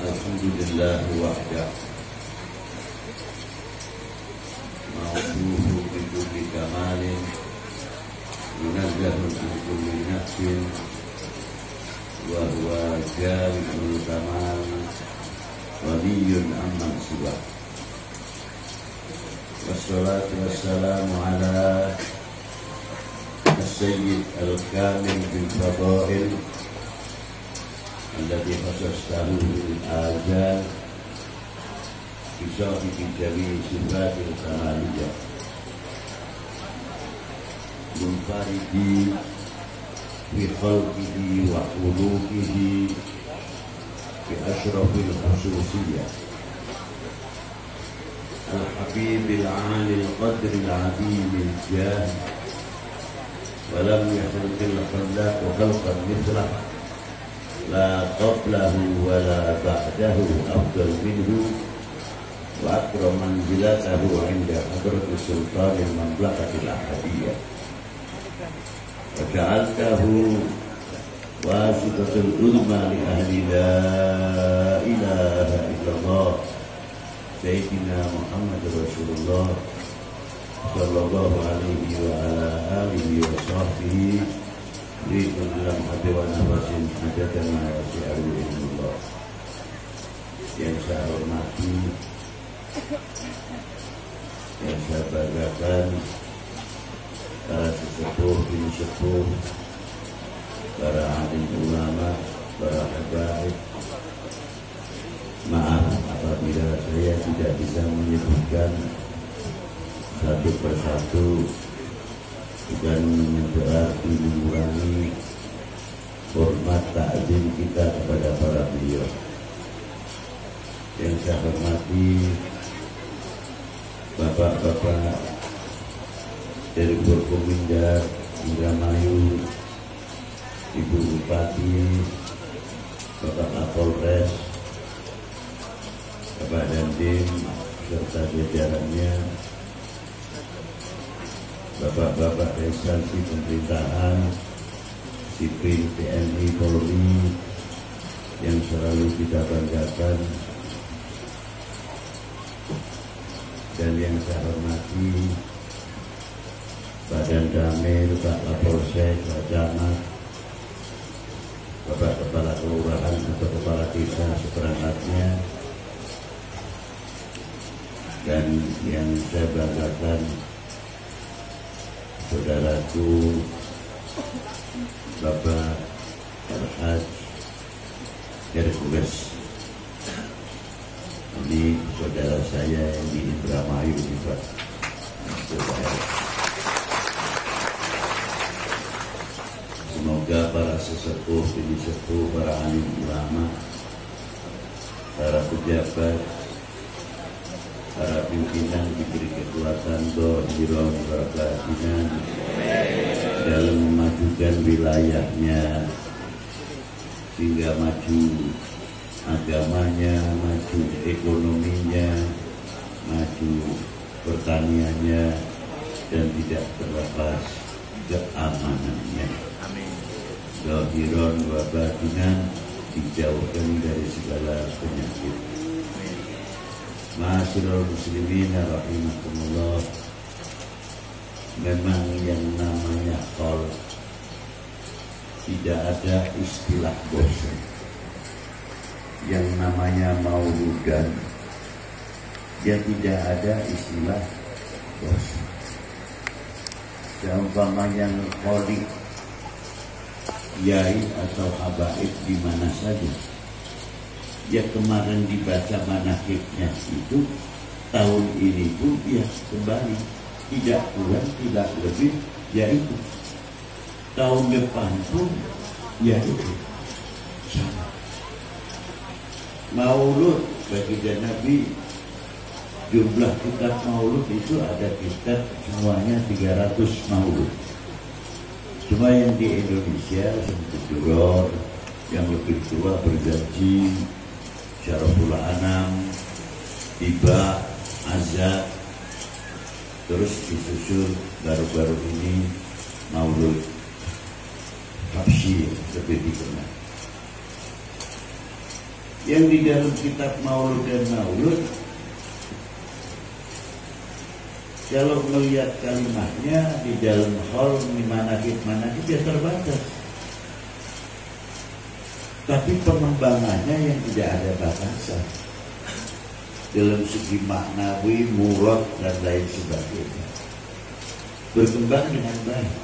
Alhamdulillah wahdah ma'uduhu bikulli kamalin yunazzahu min kulli nafsin wa huwa jami'ul kamal waliyun amman siwa wassalatu wassalamu ala as-sayyid al-kamil bil fadail alladhi khasastahu bil azal bisahibi jami' sifatil kamaliyah munfaridi fi khalqihi wa khuluqihi bi ashrafil khususiyah al-habibil 'alil qadril 'azimil jah wa lam yakhluqil khalaq wa khalqan mithlah la qablahu wa la ba'dahu afdal minhu wa akram manzilatahu 'inda hadratis sultanil mamlakatil ahadiyah wa ja'altahu wasitatul ulma li ahli la ilaha illallah sayyidina Muhammad Rasulullah sallallahu alaihi wa ala alihi wa sahbihi Berikan dalam hati wa nafasin hajatan ma'asi'alu ilmullah. Yang saya hormati, yang saya banggakan, para sesepuh, bini sepuh, para alim ulama, para habaib. Maaf apabila saya tidak bisa menyebutkan satu persatu, bukan berarti mengurangi hormat ta'zim kita kepada para beliau. Yang saya hormati bapak-bapak dari Forkominda, Indramayu, Ibu Bupati, Bapak Kapolres, Bapak Dandim serta jajarannya, bapak-bapak instansi pemerintahan, sipil, TNI, Polri yang selalu kita banggakan, dan yang saya hormati Badan Damir, Pak Kapolsek, Pak Camat, Bapak Kepala Kelurahan atau Kepala Desa seperangkatnya, dan yang saya banggakan saudaraku Bapak Al-Haj Hercules. Ini saudara saya yang di Indramayu ini Pak. Semoga para sesepuh, bini sepuh, para alim ulama, para pejabat, para pimpinan diberi kekuatan dohiron berkeadilan dalam memajukan wilayahnya sehingga maju agamanya, maju ekonominya, maju pertaniannya, dan tidak terlepas keamanannya. Dohiron berkeadilan dijauhkan dari segala penyakit. Ma'asyiral muslimin rahimakumullah. Memang yang namanya khol tidak ada istilah bosan. Yang namanya mauludan ya tidak ada istilah bosan. Seumpama yang kholik yai atau habaib di mana saja, ya kemarin dibaca manakibnya itu, tahun ini pun dia kembali, tidak kurang tidak lebih, yaitu tahun depan pun yaitu sama. Maulud bagi Nabi, jumlah kitab maulud itu ada kitab semuanya 300 maulud. Cuma yang di Indonesia seperti Duror yang lebih tua berjanji, Syaraful Anam, Tiba, Azad, terus disusul baru-baru ini Maulud Habsyi lebih dikenal. yang di dalam kitab Maulud dan Maulud, kalau melihat kalimatnya di dalam hal manakib ya terbatas. Tapi pengembangannya yang tidak ada batasan dalam segi maknawi, murad dan lain sebagainya, berkembang dengan baik.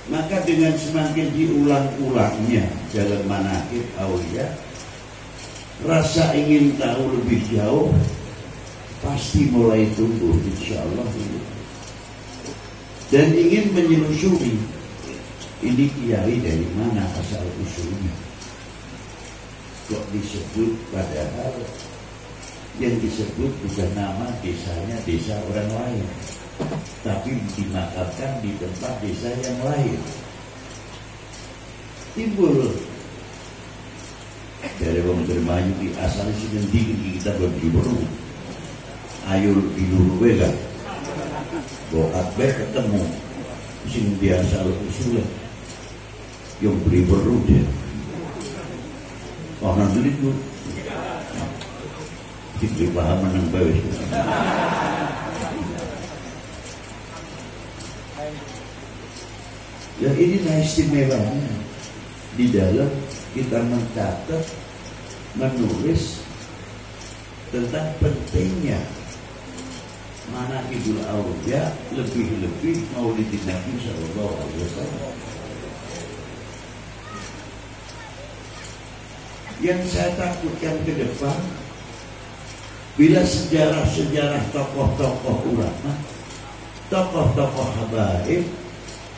Maka dengan semakin diulang-ulangnya dalam manakib aulia, rasa ingin tahu lebih jauh pasti mulai tumbuh, insya Allah. Dan ingin menyelusuri, ini kiai dari mana asal usulnya, kok disebut, padahal yang disebut bukan nama desanya desa orang lain, tapi dimakamkan di tempat desa yang lain. Timbul dari orang bermayu di asal sini kita berjubur, ayo di Nurwega, bokat baik ketemu sing biasa usulnya, yang beri beru dia, orang tulis tu, kita paham menang bawis. Ya inilah istimewanya di dalam kita mencatat, menulis tentang pentingnya manaqibul auliya, lebih-lebih Maulidin Nabi sallallahu alaihi wasallam. Yang saya takutkan ke depan, bila sejarah-sejarah tokoh-tokoh ulama, tokoh-tokoh habaib,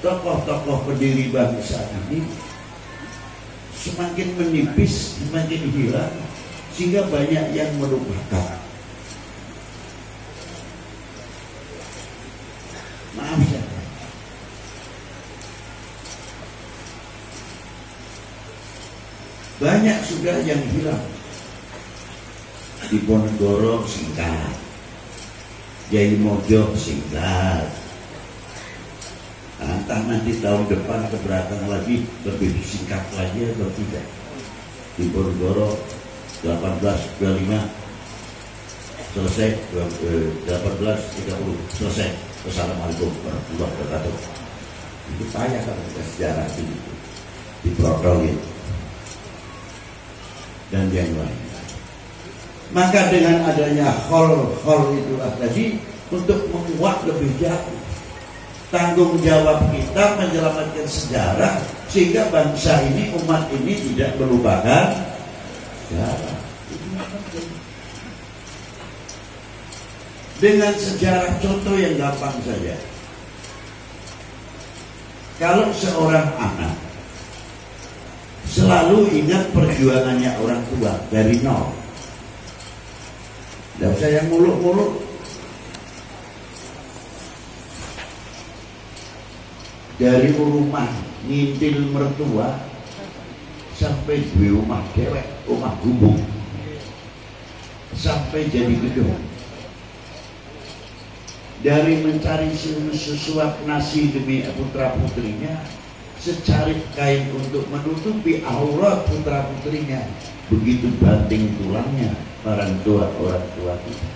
tokoh-tokoh pendiri bangsa ini semakin menipis, semakin hilang, sehingga banyak yang melupakan. Maaf ya, banyak sudah yang hilang. Di Ponegoro singkat, Jai Mojo singkat. Entah nanti tahun depan keberatan lagi lebih singkat lagi atau tidak. Di Ponegoro 1825 selesai, 1830 selesai. Wassalamualaikum warahmatullahi wabarakatuh. Itu payah kalau kita sejarah ini diprotolin dan yang lain. Maka dengan adanya khol itulah tadi, untuk menguat lebih jauh tanggung jawab kita menyelamatkan sejarah, sehingga bangsa ini, umat ini tidak melupakan sejarah. Dengan sejarah, contoh yang gampang saja. Kalau seorang anak selalu ingat perjuangannya orang tua dari nol, tidak usah yang muluk-muluk, dari rumah ngintil mertua sampai di rumah dewek, rumah gubuk, sampai jadi gedung, dari mencari sesuap nasi demi putra putrinya, secarik kain untuk menutupi aurat putra putrinya, begitu banting tulangnya orang tua kita.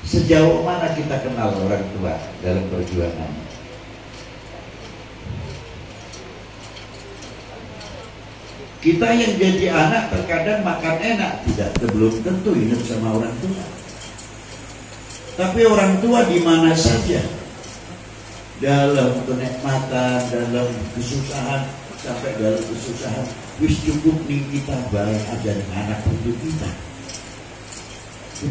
Sejauh mana kita kenal orang tua dalam perjuangannya? Kita yang jadi anak terkadang makan enak, tidak, belum tentu ingat sama orang tua. Tapi orang tua di mana saja, dalam kenikmatan, dalam kesusahan, sampai dalam kesusahan, wis cukup nih kita baik aja dengan anak cucu kita.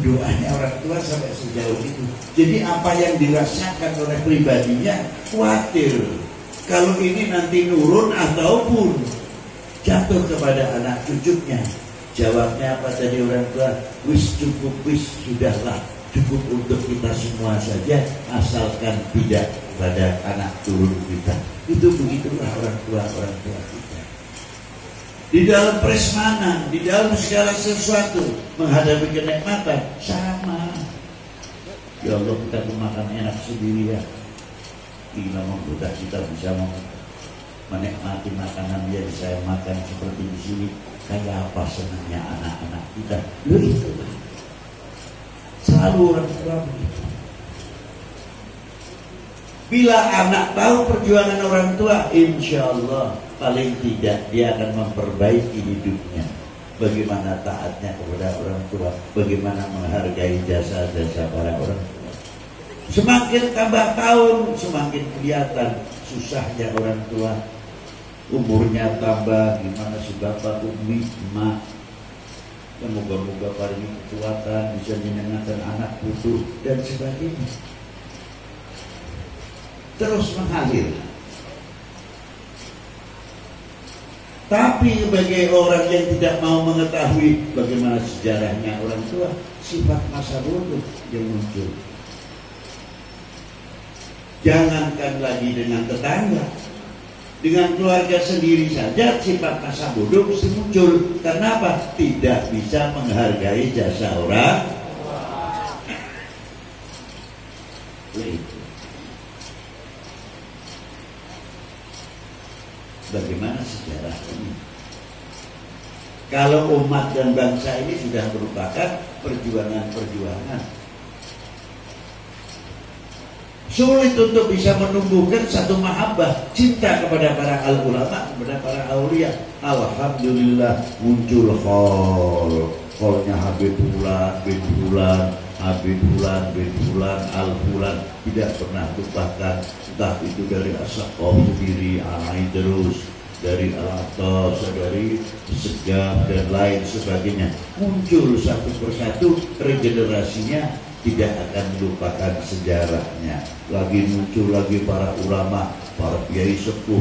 Doanya orang tua sampai sejauh itu. Jadi apa yang dirasakan oleh pribadinya, khawatir kalau ini nanti nurun ataupun jatuh kepada anak cucunya. Jawabnya apa tadi orang tua? Wis cukup, wis sudahlah, cukup untuk kita semua saja, asalkan tidak pada anak turun kita. Itu begitulah orang tua kita. Di dalam prasmanan, di dalam segala sesuatu, menghadapi kenikmatan sama. Ya Allah, kita makan enak sendiri ya. Gila membuat kita bisa makan. menikmati makanan yang saya makan seperti di sini. Kayak apa senangnya anak-anak kita. Loh itu selalu orang tua begitu. Bila anak tahu perjuangan orang tua, insya Allah paling tidak dia akan memperbaiki hidupnya. Bagaimana taatnya kepada orang tua, bagaimana menghargai jasa-jasa para orang tua. Semakin tambah tahun, semakin kelihatan susahnya orang tua. Umurnya tambah, gimana si bapak, umi, emak. Ya, moga-moga paling kekuatan, bisa menyenangkan anak putu dan sebagainya. Terus mengalir. Tapi bagi orang yang tidak mau mengetahui bagaimana sejarahnya orang tua, sifat masa bodoh yang muncul. Jangankan lagi dengan tetangga, dengan keluarga sendiri saja sifat masa bodoh mesti muncul. Karena apa? Tidak bisa menghargai jasa orang. Bagaimana sejarah ini? Kalau umat dan bangsa ini sudah merupakan perjuangan-perjuangan, sulit untuk bisa menumbuhkan satu mahabbah, cinta kepada para ulama, kepada para aulia. Alhamdulillah muncul kholnya Habib Fulan bin Fulan, Habib Fulan bin Fulan, Al Fulan, tidak pernah lupakan. Entah itu dari As-Saqaf sendiri, Al-Aidrus, dari Al-Atas, dari Segaf dan lain sebagainya. Muncul satu persatu, regenerasinya tidak akan melupakan sejarahnya. Lagi muncul lagi para ulama, para kiai sepuh.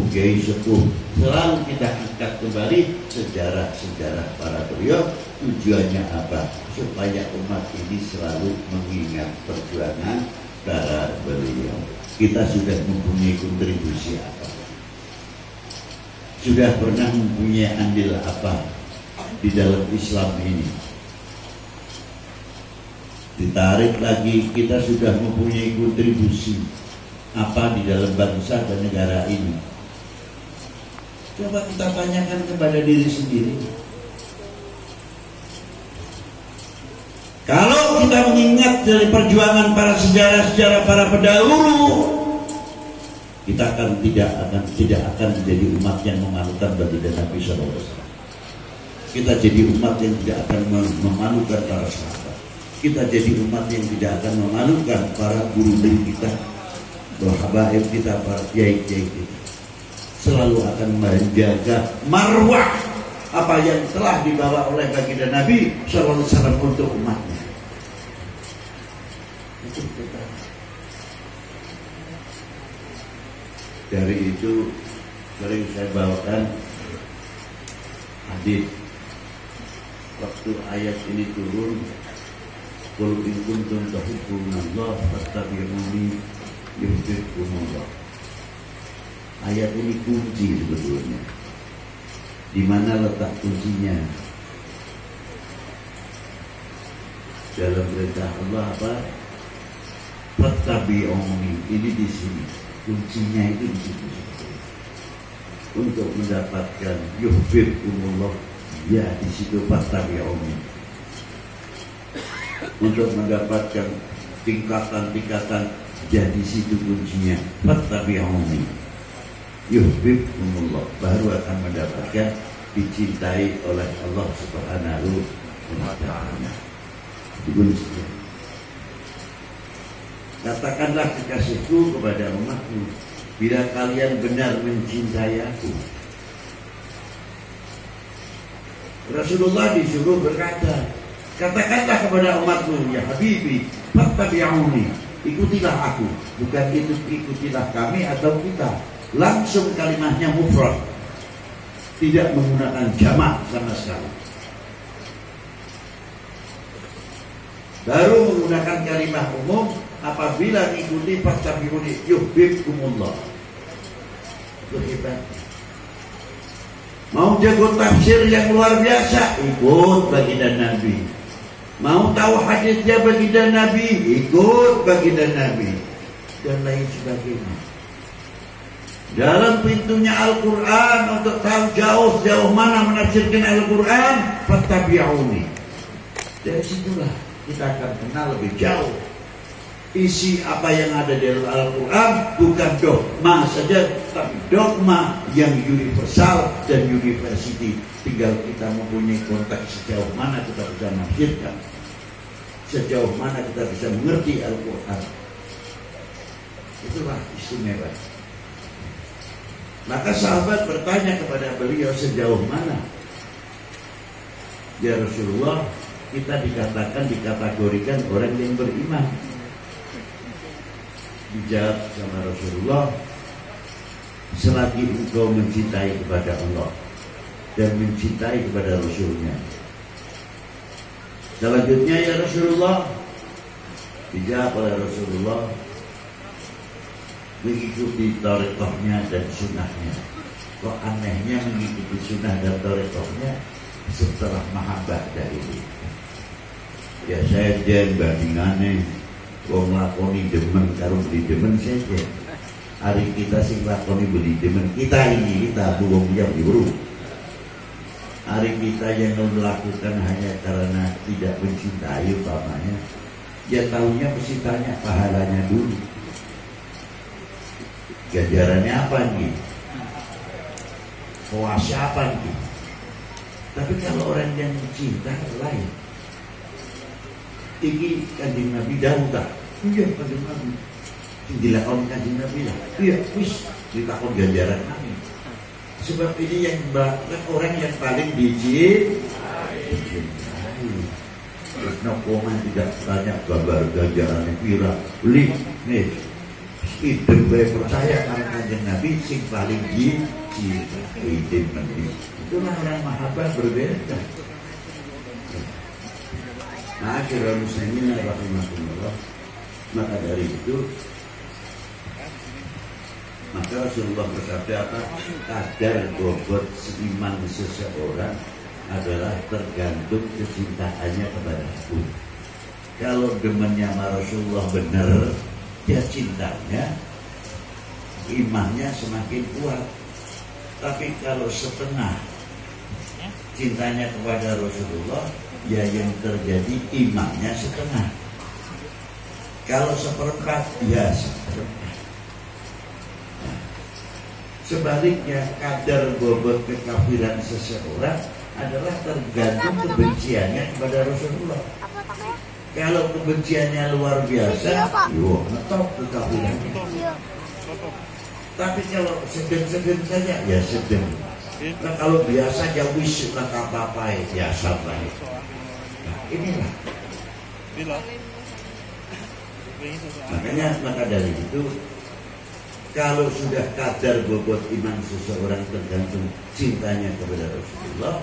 Selalu kita angkat kembali sejarah-sejarah para beliau. Tujuannya apa? Supaya umat ini selalu mengingat perjuangan para beliau. Kita sudah mempunyai kontribusi apa? Sudah pernah mempunyai andil apa di dalam Islam ini? Ditarik lagi, kita sudah mempunyai kontribusi apa di dalam bangsa dan negara ini? Coba kita tanyakan kepada diri sendiri. Kalau kita mengingat dari perjuangan para sejarah-sejarah para pendahulu, kita tidak akan menjadi umat yang memalukan baginda Nabi SAW. Kita jadi umat yang tidak akan memalukan para sahabat. Kita jadi umat yang tidak akan memalukan para guru-guru kita, habaib kita, para kiai-kiai kita. Selalu akan menjaga marwah apa yang telah dibawa oleh baginda Nabi SAW untuk umatnya. Dari itu sering saya bawakan hadis waktu ayat ini turun, qul in kuntum tuhibbunallaha fattabi'uni yuhibbukumullah. Ayat ini kunci sebetulnya. Di mana letak kuncinya? Dalam perintah Allah apa? Fattabi'uni. Ini di sini. Kuncinya itu di situ. Untuk mendapatkan yuhibbukumullah, ya di situ fattabi'uni. Untuk mendapatkan tingkatan-tingkatan, ya di situ kuncinya fattabi'uni yuhibbukumullah, baru akan mendapatkan dicintai oleh Allah Subhanahu wa ta'ala. Katakanlah kekasihku kepada umatku, bila kalian benar mencintai aku. Rasulullah disuruh berkata, katakanlah kepada umatmu, ya Habibi, fattabi'uni, ikutilah aku. Bukan itu ikutilah kami atau kita. Langsung kalimatnya mufrad, tidak menggunakan jamak sama sekali. Baru menggunakan kalimat umum apabila ikuti fattabi'uni yuhibbukumullah. Itu hebat. Mau jago tafsir yang luar biasa, ikut baginda Nabi. Mau tahu hadisnya baginda Nabi, ikut baginda Nabi, dan lain sebagainya. Dalam pintunya Al-Quran untuk tahu jauh mana menafsirkan Al-Quran, fattabi'uni. Dari situlah kita akan kenal lebih jauh isi apa yang ada di Al-Quran, bukan dogma saja, tapi dogma yang universal dan university. Tinggal kita mempunyai konteks sejauh mana kita bisa menafsirkan, sejauh mana kita bisa mengerti Al-Quran. Itulah istimewa. Maka sahabat bertanya kepada beliau, sejauh mana ya Rasulullah kita dikategorikan orang yang beriman? Dijawab sama Rasulullah, selagi engkau mencintai kepada Allah dan mencintai kepada Rasulnya. Selanjutnya ya Rasulullah, dijawab oleh Rasulullah, mengikuti thariqahnya dan sunnahnya. Kok anehnya mengikuti sunnah dan thariqahnya setelah mahabbah dari itu? Ya saya jen bandingannya wong lakoni demen karo beli demen saja. Hari kita sing lakoni beli demen, kita wong yang diburu. Hari kita yang melakukan hanya karena tidak mencintai umpamanya, ya tahunya mesti tanya pahalanya dulu. Ganjarannya apa nih? Puasa apa nih? Tapi kalau orang yang cinta lain. Ini Kanjeng Nabi dahulu tak? Iya Kanjeng Nabi. Dilakoni Kanjeng Nabi lah. Iya, wis ditakon ganjaran kami. Sebab ini yang orang yang paling dicintai. Terus nokoman tidak tanya gambar ganjarannya pira. Beli nih. Hidup baik percaya karena Kanjeng Nabi sing paling dicintai. Hidup Nabi. Itulah orang mahabbah berbeda. Akhirul muslimin rahimahullah. Maka dari itu maka Rasulullah bersabda apa? Kadar bobot seiman seseorang adalah tergantung kecintaannya kepada aku. Kalau demennya sama Rasulullah benar, dia cintanya, imannya semakin kuat. Tapi kalau setengah cintanya kepada Rasulullah, ya yang terjadi imannya setengah. Kalau seperempat, ya seperempat. Nah, sebaliknya kadar bobot kekafiran seseorang adalah tergantung kebenciannya kepada Rasulullah. Kalau kebenciannya luar biasa, yo ngetop kekafirannya. Tapi kalau sedang-sedang saja, ya sedang. Nah, kalau biasa ya wis lah apa-apa ya sabar. Nah, inilah. Makanya maka dari itu kalau sudah kadar bobot iman seseorang tergantung cintanya kepada Rasulullah,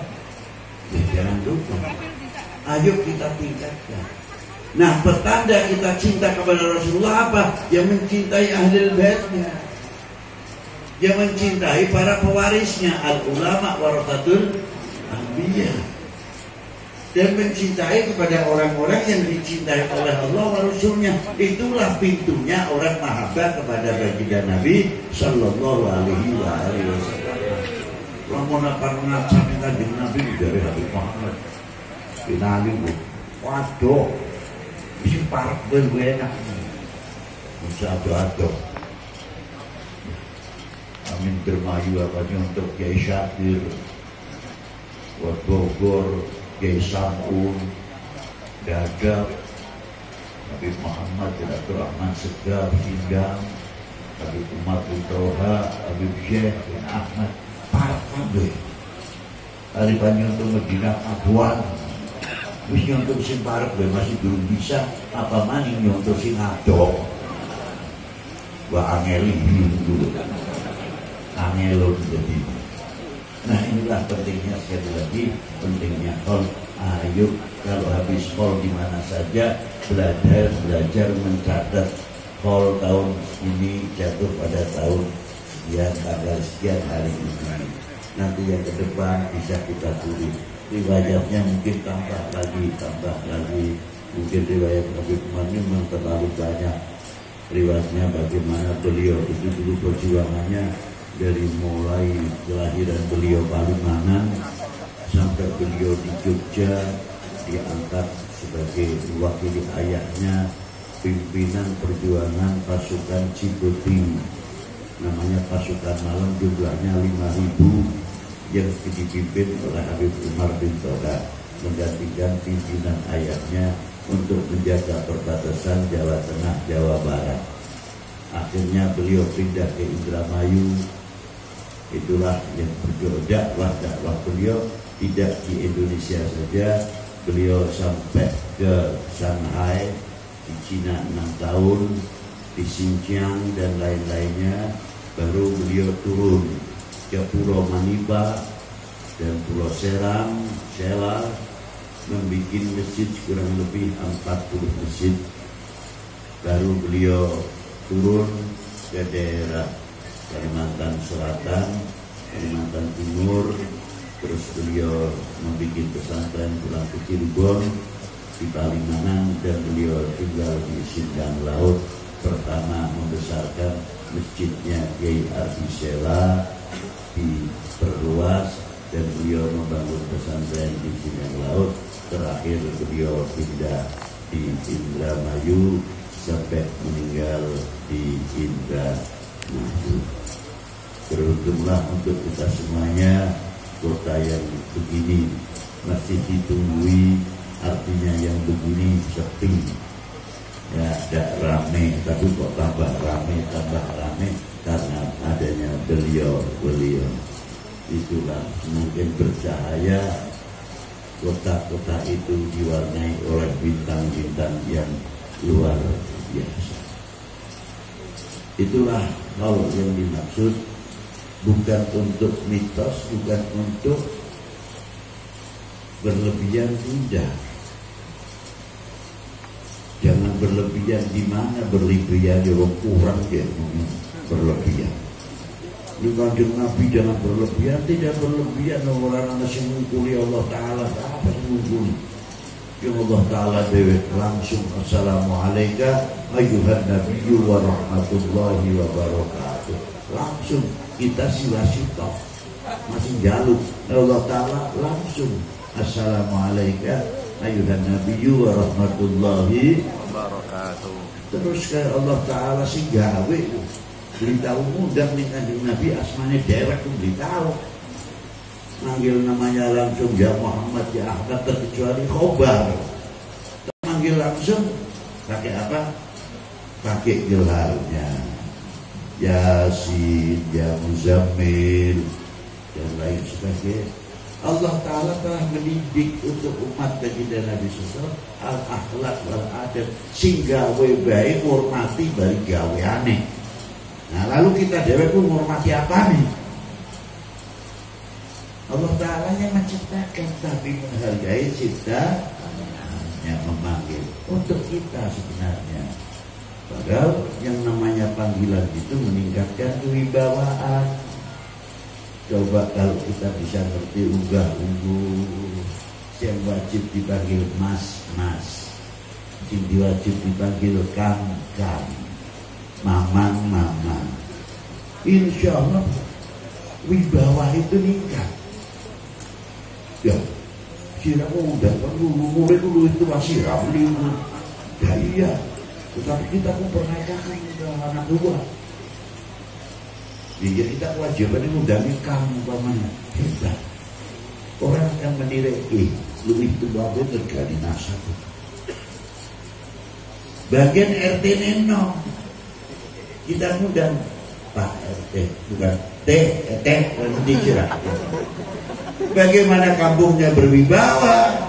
ya jangan lupa. Ayo kita tingkatkan. Nah, petanda kita cinta kepada Rasulullah apa? Yang mencintai ahlul baitnya, yang mencintai para pewarisnya, al-ulama warathatul anbiya, dan mencintai kepada orang-orang yang dicintai oleh Allah wa Rasulnya. Itulah pintunya orang mahabbah kepada baginda Nabi sallallahu alaihi wasallam. Lamun apa ngacani Kanjeng Nabi dari Habib Muhammad binali bu, waduh si parek ben enak bisa ado-ado. Amin Dermayu apanya untuk Kiai Syakir, buat Bogor Kiai Samun, Dadap, Habib Muhammad Abdul Rahman Segar, Sindang, Habib Umar bin Toha, Habib Syekh bin Ahmad, para kabeh. Hari untuk Medina Aduan, wis nyontok sing parek masih belum bisa, apa maning nyontok sing ado. Wah angeli dulu. Angelon jadi. Nah inilah pentingnya sekali lagi, pentingnya hol. Ayo kalau habis hol di mana saja belajar mencatat hol tahun ini jatuh pada tahun sekian, tanggal sekian, hari ini. Nanti yang ke depan bisa kita tulis. Riwayatnya mungkin tambah lagi. Mungkin riwayat Habib Umar memang terlalu banyak. riwayatnya bagaimana beliau itu dulu perjuangannya dari mulai kelahiran beliau Palimanan sampai beliau di Jogja diangkat sebagai wakil ayahnya pimpinan perjuangan pasukan Cipete, namanya pasukan malam, jumlahnya 5.000 yang dipimpin oleh Habib Umar bin Toga, menggantikan pimpinan ayahnya untuk menjaga perbatasan Jawa Tengah, Jawa Barat. Akhirnya beliau pindah ke Indramayu. Itulah yang berjuang dakwah beliau tidak di Indonesia saja, beliau sampai ke Shanghai, di Cina 6 tahun, di Xinjiang dan lain-lainnya. Baru beliau turun ke Pulau Maniba dan Pulau Seram, Sela, membuat masjid kurang lebih 40 masjid. Baru beliau turun ke daerah Kalimantan Selatan, Kalimantan Timur, terus beliau membuat pesantren pulang ke Cirebon, di Palimanan, dan beliau tinggal di Sindang Laut. Pertama membesarkan masjidnya Kiai Ardi Sela, diperluas, dan beliau membangun pesantren di Sindang Laut. Terakhir beliau pindah di Indramayu sampai meninggal di Indramayu. Beruntunglah untuk kita semuanya, kota yang begini masih ditunggui, artinya yang begini sepi, ya tidak rame, tapi kok tambah rame karena adanya beliau. Itulah semakin bercahaya kota-kota itu diwarnai oleh bintang-bintang yang luar biasa. Itulah hal yang dimaksud, bukan untuk mitos, bukan untuk berlebihan, tidak. Jangan berlebihan. Di mana berlebihan? Ya kurang ya, berlebihan. Di Kanjeng Nabi jangan berlebihan, tidak berlebihan. Orang masih mengkuli Allah Ta'ala, apa yang mengkuli? Yang Allah Ta'ala dewe langsung assalamualaikum ayyuhan nabiyyu wa rahmatullahi wa barakatuh. Langsung kita siwasito masih jaluk Allah Ta'ala langsung assalamualaikum ayyuhan nabiyyu wa rahmatullahi wa barakatuh. Terus kayak Allah Ta'ala sih gawe beritahu mudah nih Kanjeng Nabi asmane dewek tuh beritahu, manggil namanya langsung ya Muhammad ya Ahmad, terkecuali khobar manggil langsung pakai apa? Pakai gelarnya Yasin, ya Muzammil dan lain sebagainya. Allah Ta'ala telah mendidik untuk umat baginda Nabi SAW al-akhlak wal adab, sehingga baik hormati bari gaweane. Nah lalu kita dewek pun menghormati apa nih? Allah Ta'ala yang menciptakan, tapi menghargai cipta yang memanggil untuk kita sebenarnya. Padahal yang namanya panggilan itu meningkatkan kewibawaan. Coba kalau kita bisa ngerti unggah-ungguh, yang wajib dipanggil mas, yang wajib dipanggil kang, mamang. Insya Allah wibawa itu meningkat. Ya, sirah udah perlu murid dulu itu masih ramli. Ya iya, tetapi kita pun pernah katakan ke anak tua. Ya kita kewajiban mengundangi kamu pamannya. Hebat. Orang akan menilai, lu itu bagus tergali nasab. Bagian RT Neno, kita ngundang Pak RT, bukan T dikira. Bagaimana kampungnya berwibawa?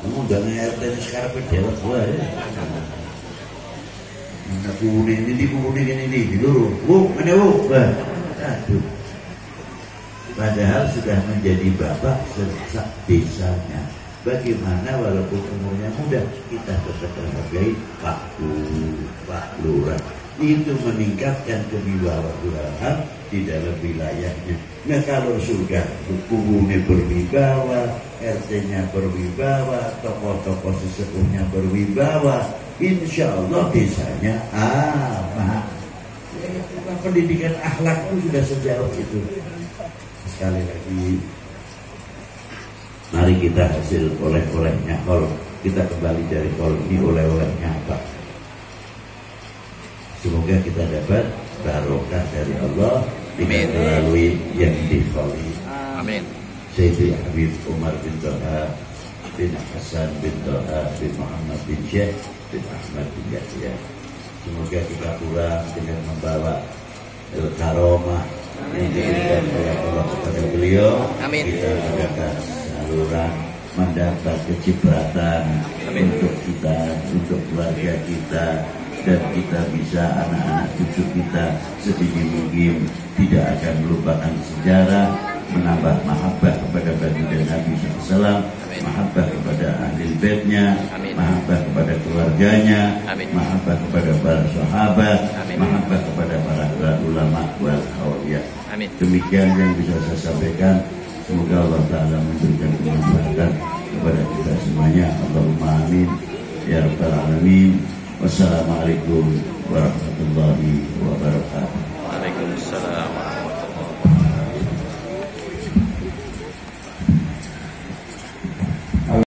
Ngundang RT sekarang berdewa gua ya. Mana kuning ini dulu. Mana aduh. Padahal sudah menjadi bapak sesak desanya. Bagaimana walaupun umurnya muda, kita tetap menghargai Pak Lurah. Itu meningkatkan kewibawaan di dalam wilayahnya. Nah kalau sudah kubunya berwibawa, RT-nya berwibawa, tokoh-tokoh sesepuhnya berwibawa, insya Allah desanya aman. Pendidikan akhlak itu sudah sejauh itu. Sekali lagi, mari kita hasil oleh-olehnya. Kalau kita kembali dari kol ini, oleh-olehnya apa? Semoga kita dapat barokah dari Allah dengan melalui yang dikoli. Amin. Sayyidi Habib Umar bin Toha bin Hasan bin Toha bin Muhammad bin Syekh bin Ahmad bin Yahya. Semoga kita pulang dengan membawa karomah yang diberikan oleh Allah kepada beliau. Amin. Kita mengadakan saluran, mendapat kecipratan untuk kita, untuk keluarga kita, dan kita bisa anak-anak cucu kita sedini mungkin tidak akan melupakan sejarah, menambah mahabbah kepada baginda Nabi SAW, mahabbah kepada ahli baitnya, mahabbah kepada keluarganya, mahabbah kepada para sahabat, mahabbah kepada para ulama wal awliya. Demikian yang bisa saya sampaikan. Semoga Allah Ta'ala memberikan kemanfaatan kepada kita semuanya. Allahumma amin ya rabbal alamin. Wassalamualaikum warahmatullahi wabarakatuh.